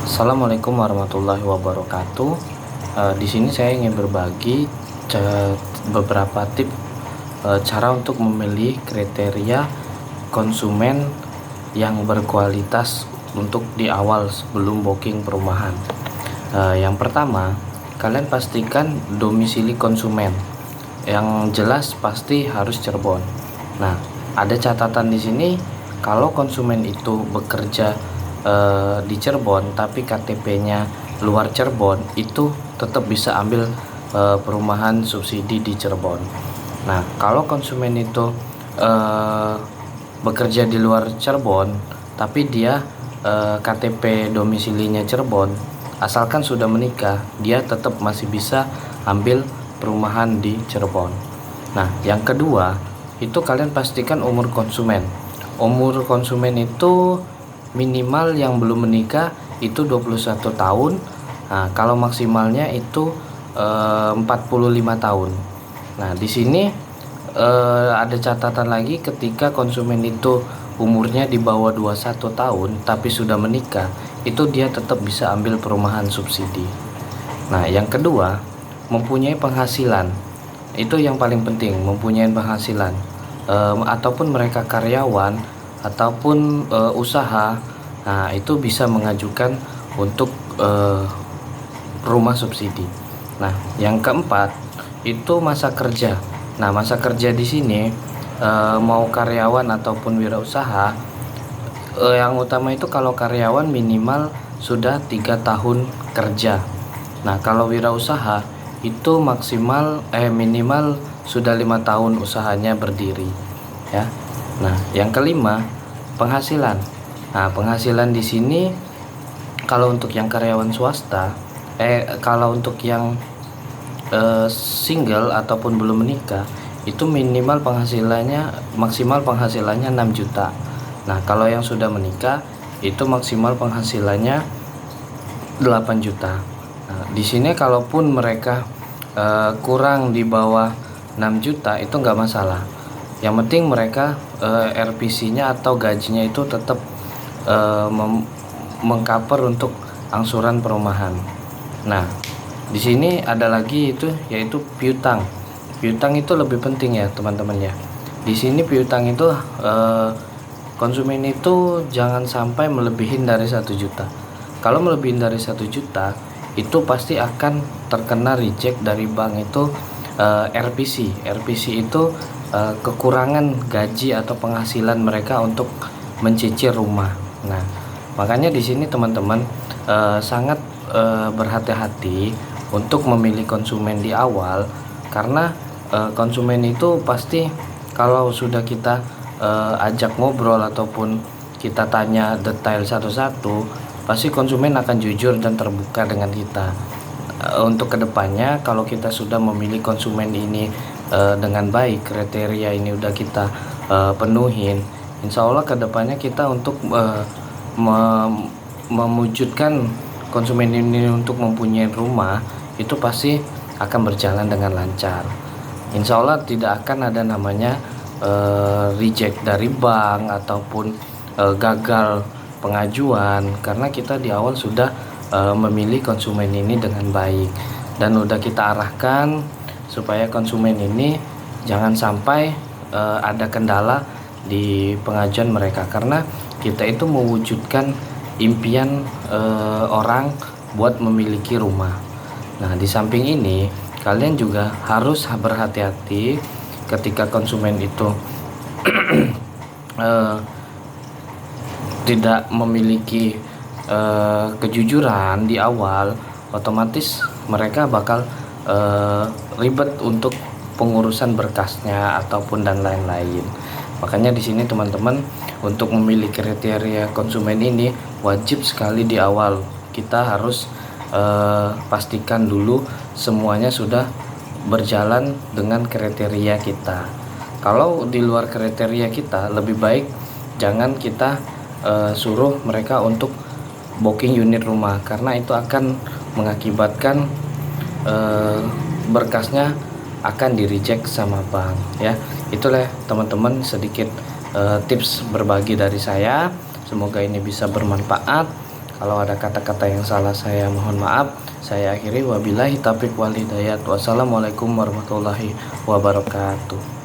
Assalamualaikum warahmatullahi wabarakatuh. Di sini saya ingin berbagi beberapa tips cara untuk memilih kriteria konsumen yang berkualitas untuk di awal sebelum booking perumahan. Yang pertama, kalian pastikan domisili konsumen. Yang jelas pasti harus Cirebon. Nah, ada catatan di sini kalau konsumen itu bekerja di Cirebon tapi KTP-nya luar Cirebon, itu tetap bisa ambil perumahan subsidi di Cirebon. Nah, kalau konsumen itu bekerja di luar Cirebon tapi dia KTP domisilinya Cirebon, asalkan sudah menikah, dia tetap masih bisa ambil perumahan di Cirebon. Nah, yang kedua itu kalian pastikan umur konsumen. Umur konsumen itu minimal yang belum menikah itu 21 tahun. Nah, kalau maksimalnya itu 45 tahun. Nah, di sini ada catatan lagi, ketika konsumen itu umurnya di bawah 21 tahun tapi sudah menikah, itu dia tetap bisa ambil perumahan subsidi. Nah, yang kedua, mempunyai penghasilan. Itu yang paling penting, mempunyai penghasilan. Ataupun mereka karyawan ataupun usaha, nah itu bisa mengajukan untuk rumah subsidi. Nah, yang keempat itu masa kerja. Nah, masa kerja di sini mau karyawan ataupun wirausaha, yang utama itu kalau karyawan minimal sudah 3 tahun kerja. Nah, kalau wirausaha itu minimal sudah 5 tahun usahanya berdiri, ya. Nah, yang kelima, penghasilan. Nah, penghasilan di sini kalau untuk yang karyawan swasta, kalau untuk yang single ataupun belum menikah, itu maksimal penghasilannya 6 juta. Nah, kalau yang sudah menikah itu maksimal penghasilannya 8 juta. Nah, di sini kalaupun mereka kurang di bawah 6 juta itu nggak masalah. Yang penting mereka RPC-nya atau gajinya itu tetap mengcover untuk angsuran perumahan. Nah, di sini ada lagi yaitu piutang. Piutang itu lebih penting ya teman-teman ya. Di sini piutang itu konsumen itu jangan sampai melebihin dari 1 juta. Kalau melebihin dari 1 juta itu pasti akan terkena reject dari bank itu RPC. RPC itu kekurangan gaji atau penghasilan mereka untuk mencicil rumah. Nah, makanya di sini teman-teman sangat berhati-hati untuk memilih konsumen di awal, karena konsumen itu pasti kalau sudah kita ajak ngobrol ataupun kita tanya detail satu-satu, pasti konsumen akan jujur dan terbuka dengan kita. Untuk kedepannya kalau kita sudah memilih konsumen ini dengan baik, kriteria ini udah kita penuhin, insya Allah kedepannya kita untuk mewujudkan konsumen ini untuk mempunyai rumah itu pasti akan berjalan dengan lancar. Insya Allah tidak akan ada namanya reject dari bank ataupun gagal pengajuan, karena kita di awal sudah memilih konsumen ini dengan baik dan udah kita arahkan supaya konsumen ini jangan sampai ada kendala di pengajuan mereka, karena kita itu mewujudkan impian orang buat memiliki rumah. Nah, di samping ini kalian juga harus berhati-hati ketika konsumen itu tidak memiliki kejujuran di awal, otomatis mereka bakal ribet untuk pengurusan berkasnya ataupun dan lain-lain. Makanya di sini teman-teman, untuk memilih kriteria konsumen ini wajib sekali di awal kita harus pastikan dulu semuanya sudah berjalan dengan kriteria kita. Kalau di luar kriteria kita, lebih baik jangan kita suruh mereka untuk booking unit rumah, karena itu akan mengakibatkan berkasnya akan di reject sama bank, ya. Itulah teman-teman sedikit tips berbagi dari saya, semoga ini bisa bermanfaat. Kalau ada kata-kata yang salah saya mohon maaf. Saya akhiri, wabillahi taufiq wal hidayah. Wassalamualaikum warahmatullahi wabarakatuh.